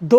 2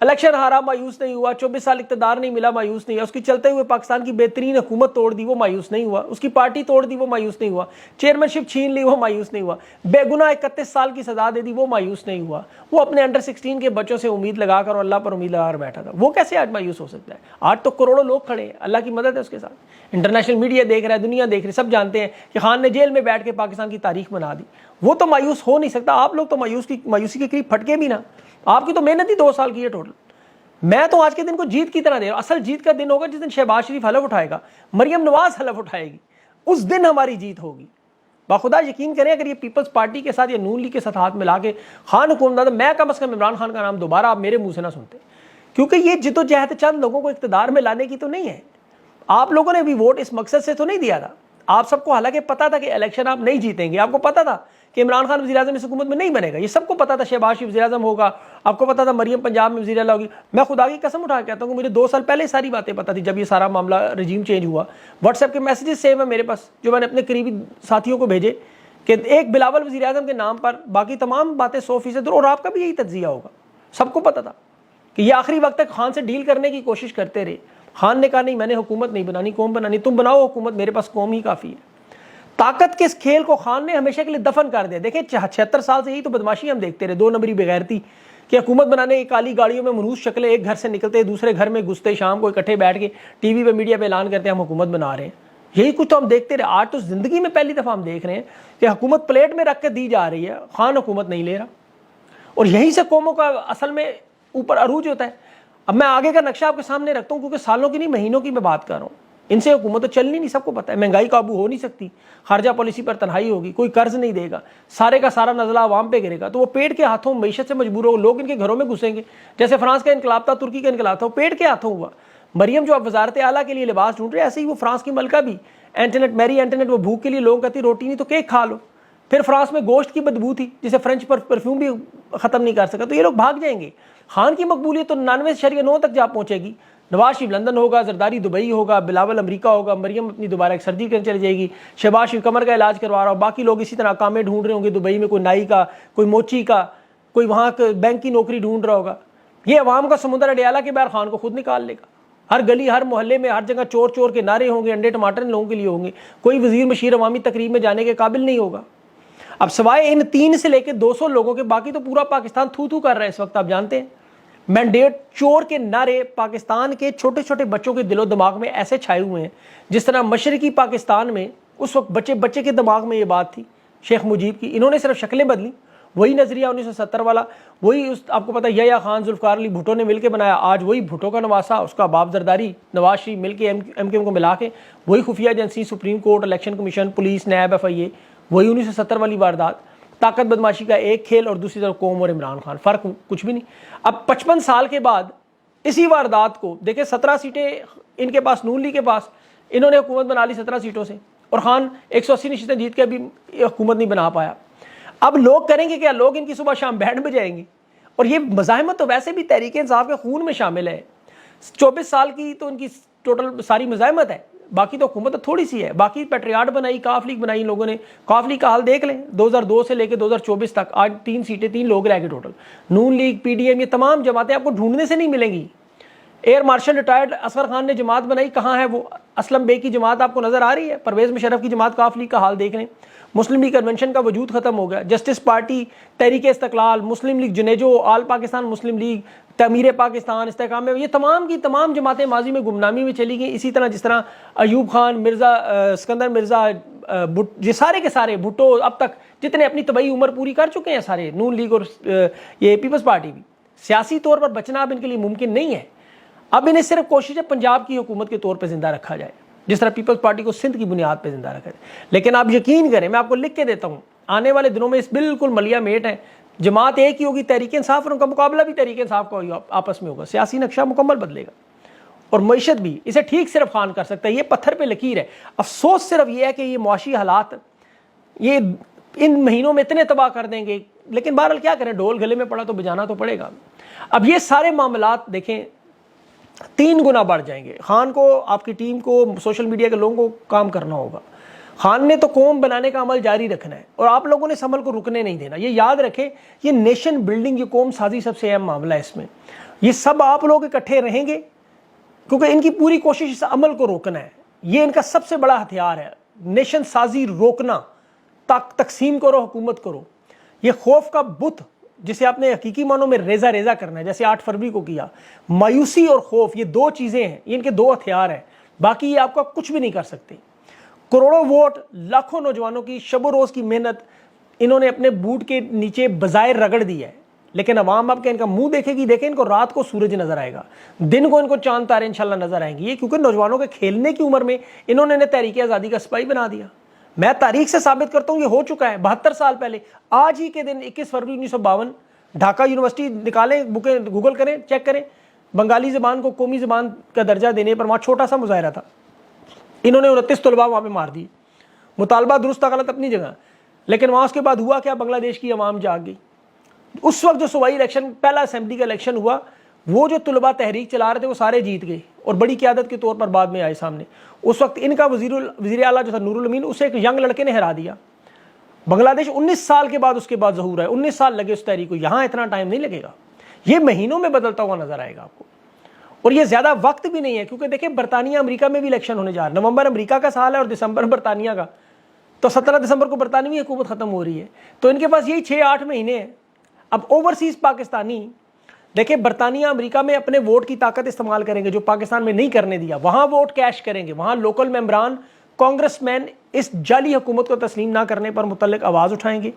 election ہارا مایوس نہیں ہوا, 24 سال اقتدار نہیں ملا مایوس نہیں ہوا, اس کی چلتے ہوئے پاکستان کی بہترین حکومت توڑ دی وہ مایوس نہیں ہوا, اس کی پارٹی توڑ دی وہ مایوس نہیں ہوا, چیئرمین شپ چھین لی وہ مایوس نہیں ہوا, بے گناہ 31 سال کی سزا دے دی وہ مایوس نہیں ہوا, وہ اپنے انڈر 16 کے بچوں سے امید لگا کر اور اللہ پر امید لگا کر بیٹھا تھا, وہ کیسے آج مایوس ہو سکتا ہے؟ آج تو کروڑوں لوگ کھڑے ہیں, اللہ کی مدد ہے اس کے ساتھ, انٹرنیشنل میڈیا دیکھ رہا ہے, دنیا دیکھ رہی ہے, سب جانتے ہیں کہ خان نے جیل میں بیٹھ کے پاکستان کی تاریخ بنا دی, وہ تو مایوس ہو نہیں سکتا. آپ لوگ تو مایوسی کے قریب پھٹکے بھی نا, آپ کی تو محنت ہی 2 سال کی ہے ٹوٹل. میں تو آج کے دن کو جیت کی طرح دے رہا ہوں. اصل جیت کا دن ہوگا جس دن شہباز شریف حلف اٹھائے گا, مریم نواز حلف اٹھائے گی, اس دن ہماری جیت ہوگی. باخدا یقین کریں اگر یہ پیپلز پارٹی کے ساتھ یا نون لیگ کے ساتھ ہاتھ ملا کے خان حکومت تو میں کم از کم عمران خان کا نام دوبارہ آپ میرے منہ سے نہ سنتے, کیونکہ یہ جدوجہد چند لوگوں کو اقتدار میں لانے کی تو نہیں ہے. آپ لوگوں نے بھی ووٹ اس مقصد سے تو نہیں دیا تھا. آپ سب کو حالانکہ پتا تھا کہ الیکشن آپ نہیں جیتیں گے, آپ کو پتا تھا کہ عمران خان وزیر اعظم اس حکومت میں نہیں بنے گا, یہ سب کو پتا تھا. شہباز شریف وزیر اعظم ہوگا, آپ کو پتا تھا مریم پنجاب میں وزیر اعلیٰ ہوگی. میں خدا کی قسم اٹھا کے کہتا ہوں کہ مجھے 2 سال پہلے ساری باتیں پتا تھی. جب یہ سارا معاملہ رجیم چینج ہوا, واٹس ایپ کے میسیجز سیو ہیں میرے پاس جو میں نے اپنے قریبی ساتھیوں کو بھیجے کہ ایک بلاول وزیر اعظم کے نام پر باقی تمام باتیں 100%, اور آپ کا بھی یہی تجزیہ ہوگا. سب کو پتا تھا کہ یہ آخری وقت تک خان سے ڈیل کرنے کی کوشش کرتے رہے. خان نے کہا نہیں, میں نے حکومت نہیں بنانی, قوم بنانی, تم بناؤ حکومت, میرے پاس قوم ہی کافی ہے. طاقت کے اس کھیل کو خان نے ہمیشہ کے لیے دفن کر دیا. دیکھیں 76 سال سے یہی تو بدماشی ہم دیکھتے رہے, 2 نمبری بغیرتی کہ حکومت بنانے کی کالی گاڑیوں میں منحوس شکلیں ایک گھر سے نکلتے دوسرے گھر میں گھستے, شام کو اکٹھے بیٹھ کے ٹی وی پہ میڈیا پہ اعلان کرتے ہیں ہم حکومت بنا رہے ہیں. یہی کچھ تو ہم دیکھتے رہے. آج تو زندگی میں پہلی دفعہ ہم دیکھ رہے ہیں کہ حکومت پلیٹ میں رکھ کے دی جا رہی ہے, خان حکومت نہیں لے رہا, اور یہیں سے قوموں کا اصل میں اوپر عروج ہوتا ہے. اب میں آگے کا نقشہ آپ کے سامنے رکھتا ہوں کیونکہ سالوں کی نہیں مہینوں کی میں بات کر رہا ہوں. ان سے حکومت تو چلنی نہیں, سب کو پتہ ہے. مہنگائی قابو ہو نہیں سکتی, خارجہ پالیسی پر تنہائی ہوگی, کوئی قرض نہیں دے گا, سارے کا سارا نزلہ عوام پہ گرے گا, تو وہ پیٹ کے ہاتھوں معیشت سے مجبور ہو, لوگ ان کے گھروں میں گھسیں گے. جیسے فرانس کا انقلاب تھا, ترکی کا انقلاب تھا, وہ پیٹ کے ہاتھوں ہوا. مریم جو اب وزارت اعلیٰ کے لیے لباس ڈھونڈ رہے ہیں, ایسے ہی وہ فرانس کی ملکہ بھی میری اینٹونیٹ, وہ بھوک کے لیے لوگوں کہتی روٹی نہیں تو کیک کھا لو. پھر فرانس میں گوشت کی بدبو تھی جسے فرینچ پرفیوم بھی ختم نہیں کر سکا, تو یہ لوگ بھاگ جائیں گے. خان کی مقبولیت تو 99.9 تک جا پہنچے گی. نواز شریف لندن ہوگا, زرداری دبئی ہوگا, بلاول امریکہ ہوگا, مریم اپنی دوبارہ ایک سرجری کرنے چلی جائے گی, شہباز شریف کمر کا علاج کروا رہا ہو, باقی لوگ اسی طرح کامیں ڈھونڈ رہے ہوں گے دبئی میں, کوئی نائی کا, کوئی موچی کا, کوئی وہاں بینک کی نوکری ڈھونڈ رہا ہوگا. یہ عوام کا سمندر اڈیالہ کے باہر خان کو خود نکال لے گا. ہر گلی ہر محلے میں ہر جگہ چور چور کے نعرے ہوں گے, انڈے ٹماٹر ان لوگوں کے لیے ہوں گے, کوئی وزیر مشیر عوامی تقریب میں جانے کے قابل نہیں ہوگا. اب سوائے ان 3 سے لے کے 200 لوگوں کے باقی تو پورا پاکستان تھو تھو کر رہا ہے اس وقت. آپ جانتے ہیں مینڈیٹ چور کے نعرے پاکستان کے چھوٹے چھوٹے بچوں کے دل و دماغ میں ایسے چھائے ہوئے ہیں جس طرح مشرقی پاکستان میں اس وقت بچے کے دماغ میں یہ بات تھی شیخ مجیب کی. انہوں نے صرف شکلیں بدلی, وہی نظریہ 1970 والا, وہی آپ کو پتہ یحییٰ خان, ذوالفقار علی بھٹو نے مل کے بنایا. آج وہی بھٹو کا نواسا, اس کا باپ زرداری, نواز شریف مل کے ایم کیو کو ملا کے وہی خفیہ agency, supreme court, election commission, police, NAB, FIA, وہی 1970 والی واردات. طاقت بدماشی کا ایک کھیل اور دوسری طرف قوم اور عمران خان, فرق کچھ بھی نہیں. اب 55 سال کے بعد اسی واردات کو دیکھیں, 17 سیٹیں ان کے پاس, نون لیگ کے پاس, انہوں نے حکومت بنا لی 17 سیٹوں سے, اور خان 180 نشستیں جیت کے ابھی حکومت نہیں بنا پایا. اب لوگ کریں گے کیا؟ لوگ ان کی صبح شام بینڈ بجائیں گے. اور یہ مزاحمت تو ویسے بھی تحریک انصاف کے خون میں شامل ہے. 24 سال کی تو ان کی ٹوٹل ساری مزاحمت ہے, باقی تو حکومت تھوڑی سی ہے. باقی پیٹریاٹ بنائی, کاف لیگ بنائی لوگوں نے. کاف لیگ کا حال دیکھ لیں, 2002 سے لے کے 2024 تک آج 3 سیٹیں, 3 لوگ رہ گئے ٹوٹل. نون لیگ, PDM, یہ تمام جماعتیں آپ کو ڈھونڈنے سے نہیں ملیں گی. Air marshal retired Asghar Khan نے جماعت بنائی, کہاں ہے وہ؟ اسلم بے کی جماعت آپ کو نظر آ رہی ہے. پرویز مشرف کی جماعت, کاف لیگ کا حال دیکھ لیں. مسلم لیگ کنونشن کا وجود ختم ہو گیا. جسٹس پارٹی, تحریک استقلال, مسلم لیگ جنیجو, آل پاکستان مسلم لیگ, تعمیر پاکستان, استحکام, یہ تمام کی تمام جماعتیں ماضی میں گمنامی میں چلی گئیں. اسی طرح جس طرح ایوب خان, مرزا اسکندر مرزا, یہ سارے کے سارے بھٹو اب تک جتنے اپنی طبعی عمر پوری کر چکے ہیں سارے, نون لیگ اور یہ پیپلز پارٹی بھی. سیاسی طور پر بچنا اب ان کے لیے ممکن نہیں ہے. اب انہیں صرف کوشش ہے پنجاب کی حکومت کے طور پہ زندہ رکھا جائے, جس طرح پیپلز پارٹی کو سندھ کی بنیاد پہ زندہ رکھا جائے. لیکن آپ یقین کریں, میں آپ کو لکھ کے دیتا ہوں, آنے والے دنوں میں اس بالکل ملیا میٹ ہے. جماعت ایک ہی ہوگی, تحریک انصاف, اور ان کا مقابلہ بھی تحریک انصاف کا آپس میں ہوگا. سیاسی نقشہ مکمل بدلے گا, اور معیشت بھی. اسے ٹھیک صرف خان کر سکتا ہے, یہ پتھر پہ لکیر ہے. افسوس صرف یہ ہے کہ یہ معاشی حالات یہ ان مہینوں میں اتنے تباہ کر دیں گے, لیکن بہرحال کیا کریں, ڈھول گلے میں پڑا تو بجانا تو پڑے گا. اب یہ سارے معاملات دیکھیں 3 گنا بڑھ جائیں گے. خان کو, آپ کی ٹیم کو, سوشل میڈیا کے لوگوں کو کام کرنا ہوگا. خان نے تو قوم بنانے کا عمل جاری رکھنا ہے, اور آپ لوگوں نے اس عمل کو رکنے نہیں دینا. یہ یاد رکھیں, یہ نیشن بلڈنگ, یہ قوم سازی سب سے اہم معاملہ ہے. اس میں یہ سب آپ لوگ اکٹھے رہیں گے کیونکہ ان کی پوری کوشش اس عمل کو روکنا ہے. یہ ان کا سب سے بڑا ہتھیار ہے, نیشن سازی روکنا, تقسیم کرو, حکومت کرو. یہ خوف کا بت جسے آپ نے حقیقی معنوں میں ریزہ ریزہ کرنا ہے, جیسے 8 فروری کو کیا. مایوسی اور خوف, یہ 2 چیزیں ہیں, یہ ان کے 2 ہتھیار ہیں, باقی یہ آپ کا کچھ بھی نہیں کر سکتے. کروڑوں ووٹ, لاکھوں نوجوانوں کی شب و روز کی محنت انہوں نے اپنے بوٹ کے نیچے بظاہر رگڑ دی ہے, لیکن عوام اب کہ ان کا منہ دیکھے گی. دیکھیں ان کو رات کو سورج نظر آئے گا, دن کو ان کو چاند تارے انشاءاللہ نظر آئیں گے. یہ کیونکہ نوجوانوں کے کھیلنے کی عمر میں انہوں نے تحریک آزادی کا سپاہی بنا دیا. میں تاریخ سے ثابت کرتا ہوں یہ ہو چکا ہے 72 سال پہلے. آج ہی کے دن 21 فروری 1952 ڈھاکہ یونیورسٹی نکالیں, بکیں گوگل کریں, چیک کریں, بنگالی زبان کو قومی زبان کا درجہ دینے پر وہاں چھوٹا سا مظاہرہ تھا. انہوں نے 29 طلباء وہاں پہ مار دی. مطالبہ درست غلط اپنی جگہ, لیکن وہاں اس کے بعد ہوا کیا, بنگلہ دیش کی عوام جاگ گئی. اس وقت جو صوبائی الیکشن, پہلا اسمبلی کا الیکشن ہوا, وہ جو طلباء تحریک چلا رہے تھے وہ سارے جیت گئے اور بڑی قیادت کے طور پر بعد میں آئے سامنے. اس وقت ان کا وزیر اعلیٰ جو تھا نور الامین, اسے ایک ینگ لڑکے نے ہرا دیا. بنگلہ دیش 19 سال کے بعد اس کے بعد ظہور ہے. 19 سال لگے اس تحریک کو, یہاں اتنا ٹائم نہیں لگے گا, یہ مہینوں میں بدلتا ہوا نظر آئے گا آپ کو. اور یہ زیادہ وقت بھی نہیں ہے, کیونکہ دیکھیں برطانیہ امریکہ میں بھی الیکشن ہونے جا رہا ہے. نومبر امریکہ کا سال ہے اور دسمبر برطانیہ کا, تو 17 دسمبر کو برطانوی حکومت ختم ہو رہی ہے. تو ان کے پاس یہی 6-8 مہینے ہیں. اب اوورسیز پاکستانی دیکھیں, برطانیہ امریکہ میں اپنے ووٹ کی طاقت استعمال کریں گے جو پاکستان میں نہیں کرنے دیا. وہاں ووٹ کیش کریں گے, وہاں لوکل ممبران, کانگریس مین اس جعلی حکومت کو تسلیم نہ کرنے پر متعلق آواز اٹھائیں گے.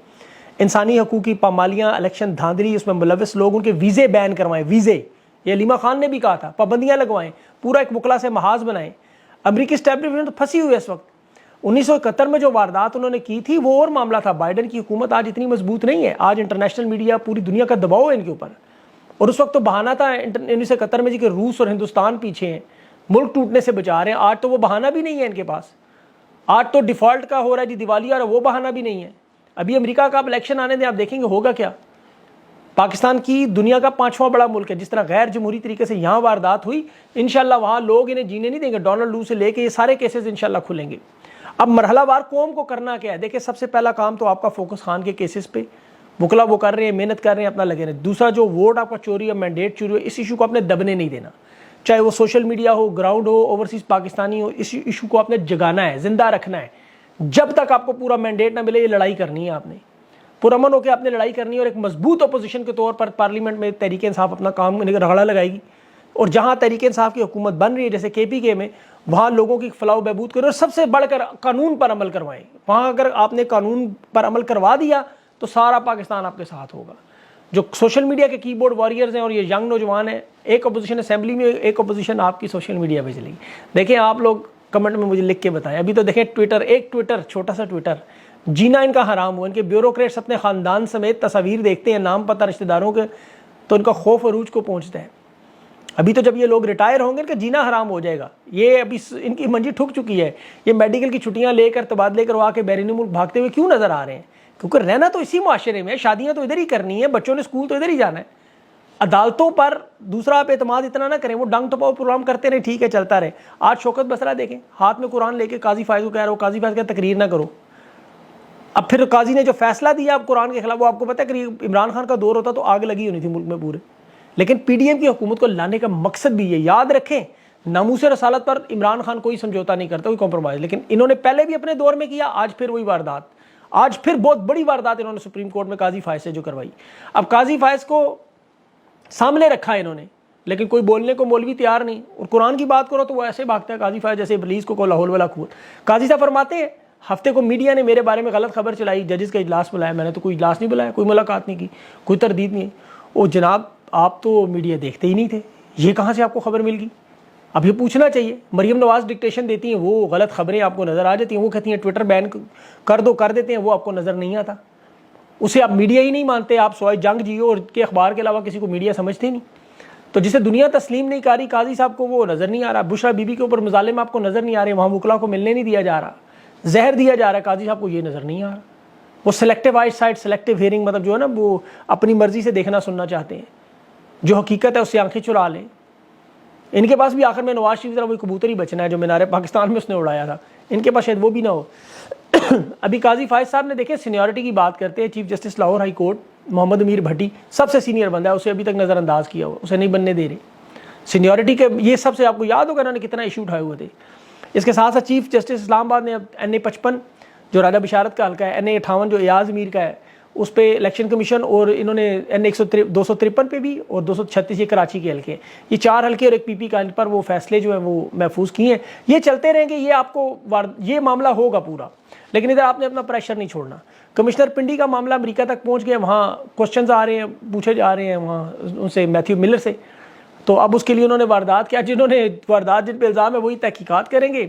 انسانی حقوق کی پامالیاں, الیکشن دھاندلی, اس میں ملوث لوگ, ان کے ویزے بین کروائیں. ویزے, یہ علیمہ خان نے بھی کہا تھا, پابندیاں لگوائیں, پورا ایک وکلا سے محاذ بنائیں. امریکی اسٹیبلشمنٹ پھنسی ہوئی ہے اس وقت. 1971 میں جو واردات انہوں نے کی تھی وہ اور معاملہ تھا. بائیڈن کی حکومت آج اتنی مضبوط نہیں ہے. آج انٹرنیشنل میڈیا, پوری دنیا کا دباؤ ہے ان کے اوپر. اور اس وقت تو بہانہ تھا 1971 میں جی کہ روس اور ہندوستان پیچھے ہیں, ملک ٹوٹنے سے بچا رہے ہیں. آج تو وہ بہانہ بھی نہیں ہے ان کے پاس. آج تو ڈیفالٹ کا ہو رہا ہے جی, دیوالیہ, اور وہ بہانہ بھی نہیں ہے. ابھی امریکہ کا اب الیکشن آنے دیں, آپ دیکھیں گے ہوگا کیا. پاکستان کی دنیا کا 5واں بڑا ملک ہے, جس طرح غیر جمہوری طریقے سے یہاں واردات ہوئی, انشاءاللہ وہاں لوگ انہیں جینے نہیں دیں گے. ڈونلڈ لو سے لے کے یہ سارے کیسز انشاءاللہ کھلیں گے. اب مرحلہ وار قوم کو کرنا کیا ہے. دیکھیں سب سے پہلا کام تو آپ کا فوکس خان کے کیسز پہ, وکلا وہ کر رہے ہیں, محنت کر رہے ہیں, اپنا لگے رہے. دوسرا جو ووٹ آپ کا چوری ہے, مینڈیٹ چوری ہو, اس ایشو کو آپ نے دبنے نہیں دینا, چاہے وہ سوشل میڈیا ہو, گراؤنڈ ہو, اوورسیز پاکستانی ہو. اس ایشو کو آپ نے جگانا ہے, زندہ رکھنا ہے. جب تک آپ کو پورا مینڈیٹ نہ ملے, یہ لڑائی کرنی ہے آپ نے, پرامن ہو کے آپ نے لڑائی کرنی ہے. اور ایک مضبوط اپوزیشن کے طور پر پارلیمنٹ میں تحریک انصاف اپنا کام رگڑا لگائے گی. اور جہاں تحریک انصاف کی حکومت بن رہی ہے جیسے KPK میں, وہاں لوگوں کی فلاح و بہبود کریں اور سب سے بڑھ کر قانون پر عمل کروائیں. وہاں اگر آپ نے قانون پر عمل کروا دیا تو سارا پاکستان آپ کے ساتھ ہوگا. جو سوشل میڈیا کے کی بورڈ واریئرز ہیں اور یہ ینگ نوجوان ہیں, ایک اپوزیشن اسمبلی میں, ایک اپوزیشن آپ کی سوشل میڈیا پہ چلے گی. دیکھیں آپ لوگ کمنٹ میں مجھے لکھ کے بتائیں. ابھی تو دیکھیں ٹویٹر, ایک ٹویٹر, چھوٹا سا ٹویٹر, جینا ان کا حرام ہو. ان کے بیوروکریٹس اپنے خاندان سمیت تصاویر دیکھتے ہیں, نام پتہ رشتہ داروں کے, تو ان کا خوف عروج کو پہنچتا ہے. ابھی تو جب یہ لوگ ریٹائر ہوں گے ان کا جینا حرام ہو جائے گا. یہ ابھی ان کی منجی ٹھک چکی ہے. یہ میڈیکل کی چھٹیاں لے کر, تبادلے کروا کے بیرونی ملک بھاگتے ہوئے کیوں نظر آ رہے ہیں؟ کیونکہ رہنا تو اسی معاشرے میں ہے, شادیاں تو ادھر ہی کرنی ہے, بچوں نے اسکول تو ادھر ہی جانا ہے. عدالتوں پر دوسرا آپ اعتماد اتنا نہ کریں, وہ ڈنگ ٹپاؤ پروگرام کرتے رہے, ٹھیک ہے چلتا رہے. آج شوکت بسرا دیکھیں, ہاتھ میں قرآن لے کے قاضی فائز کو کہہ رہا ہو, قاضی فائز کا تقریر نہ کرو. اب پھر قاضی نے جو فیصلہ دیا اب قرآن کے خلاف, وہ آپ کو پتہ ہے کہ عمران خان کا دور ہوتا تو آگ لگی ہونی تھی ملک میں پورے. لیکن PDM کی حکومت کو لانے کا مقصد بھی یہ یاد رکھیں, ناموس رسالت پر عمران خان کوئی سمجھوتا نہیں کرتا, کوئی کمپرومائز. لیکن انہوں نے پہلے بھی اپنے دور میں کیا, آج پھر وہی واردات, آج پھر بہت بڑی واردات انہوں نے سپریم کورٹ میں قاضی فائز سے جو کروائی. اب قاضی فائز کو سامنے رکھا انہوں نے, لیکن کوئی بولنے کو مولوی تیار نہیں. اور قرآن کی بات کرو تو وہ ایسے بھاگتا ہے قاضی فائز جیسے ابلیس کو لاہور والا کھول. قاضی صاحب فرماتے ہیں ہفتے کو میڈیا نے میرے بارے میں غلط خبر چلائی, ججز کا اجلاس بلایا, میں نے تو کوئی اجلاس نہیں بلایا, کوئی ملاقات نہیں کی, کوئی تردید نہیں. او جناب آپ تو میڈیا دیکھتے ہی نہیں تھے, یہ کہاں سے آپ کو خبر مل گئی؟ اب یہ پوچھنا چاہیے. مریم نواز ڈکٹیشن دیتی ہیں, وہ غلط خبریں آپ کو نظر آ جاتی ہیں. وہ کہتی ہیں ٹویٹر بین کر دو, کر دیتے ہیں, وہ آپ کو نظر نہیں آتا. اسے آپ میڈیا ہی نہیں مانتے, آپ سوائے جنگ جیو اور کے اخبار کے علاوہ کسی کو میڈیا سمجھتے ہی نہیں. تو جسے دنیا تسلیم نہیں کر رہی, قاضی صاحب کو وہ نظر نہیں آ رہا. بشرا بی بی کے اوپر مظالم آپ کو نظر نہیں آ رہے, وہاں وکلا کو ملنے نہیں دیا جا رہا, زہر دیا جا رہا ہے, قاضی صاحب کو یہ نظر نہیں آ رہا. وہ سلیکٹیو آئی سائٹ, سلیکٹیو ہیئرنگ, مطلب جو ہے نا وہ اپنی مرضی سے دیکھنا سننا چاہتے ہیں, جو حقیقت ہے اس سے آنکھیں چرا لیں. ان کے پاس بھی آخر میں نواز شریف طرح وہی کبوتر ہی بچنا ہے جو مینار پاکستان میں اس نے اڑایا تھا. ان کے پاس شاید وہ بھی نہ ہو. ابھی قاضی فائز صاحب نے دیکھیں سینیورٹی کی بات کرتے ہیں, chief justice Lahore high court Muhammad Amir Bhatti سب سے سینئر بندہ ہے, اسے ابھی تک نظر انداز کیا ہوا, اسے نہیں بننے دے رہے. سینیورٹی کے یہ سب سے آپ کو یاد ہوگا انہوں نے کتنا ایشو اٹھائے ہوئے تھے. اس کے ساتھ ساتھ چیف جسٹس اسلام آباد نے اب NA-55 جو راجہ بشارت کا حلقہ ہے, NA-58 جو ایاز امیر کا ہے, اس پہ الیکشن کمیشن, اور انہوں نے NA-253 پہ بھی, اور 236 یہ کراچی کے حلقے ہیں, یہ 4 حلقے اور ایک PP کا پر وہ فیصلے جو ہیں وہ محفوظ کیے ہیں. یہ چلتے رہیں گے, یہ آپ کو یہ معاملہ ہوگا پورا, لیکن ادھر آپ نے اپنا پریشر نہیں چھوڑنا. کمشنر پنڈی کا معاملہ امریکہ تک پہنچ گیا, وہاں کوسچنز آ رہے ہیں, پوچھے جا رہے ہیں وہاں ان سے, میتھیو ملر سے. تو اب اس کے لیے انہوں نے واردات کیا, جنہوں نے واردات جن پہ الزام ہے وہی تحقیقات کریں گے,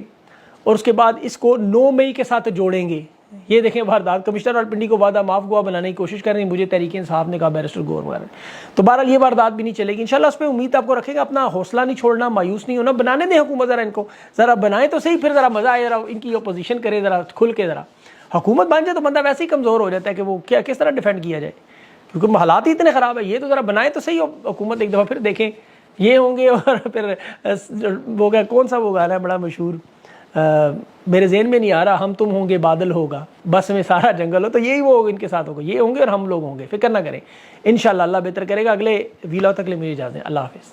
اور اس کے بعد اس کو 9 مئی کے ساتھ جوڑیں گے. یہ دیکھیں واردات, کمشنر اور پنڈی کو وعدہ معاف گواہ بنانے کی کوشش کر رہے ہیں, مجھے تحریک انصاف نے کہا, بیرسٹر گور وغیرہ. تو بہرحال یہ واردات بھی نہیں چلے گی انشاءاللہ. اس پہ امید آپ کو رکھے گا, اپنا حوصلہ نہیں چھوڑنا, مایوس نہیں ہونا, بنانے دیں حکومت, ذرا ان کو ذرا بنائیں تو صحیح, پھر ذرا مزہ آئے, ذرا ان کی اپوزیشن کرے, ذرا کھل کے. ذرا حکومت بن جائے تو بندہ ویسے ہی کمزور ہو جاتا ہے کہ وہ کیا کس طرح ڈیفینڈ کیا جائے, کیونکہ حالات ہی اتنے خراب ہے. یہ تو ذرا بنائے تو صحیح حکومت ایک دفعہ, پھر دیکھیں یہ ہوں گے. اور پھر وہ کون سا وہ گانا ہے بڑا مشہور, میرے ذہن میں نہیں آ رہا, ہم تم ہوں گے بادل ہوگا, بس میں سارا جنگل ہو, تو یہی وہ ان کے ساتھ ہوگا, یہ ہوں گے اور ہم لوگ ہوں گے. فکر نہ کریں, انشاءاللہ اللہ بہتر کرے گا. اگلے ویلاگ تک لے مجھے اجازت دیں, اللہ حافظ.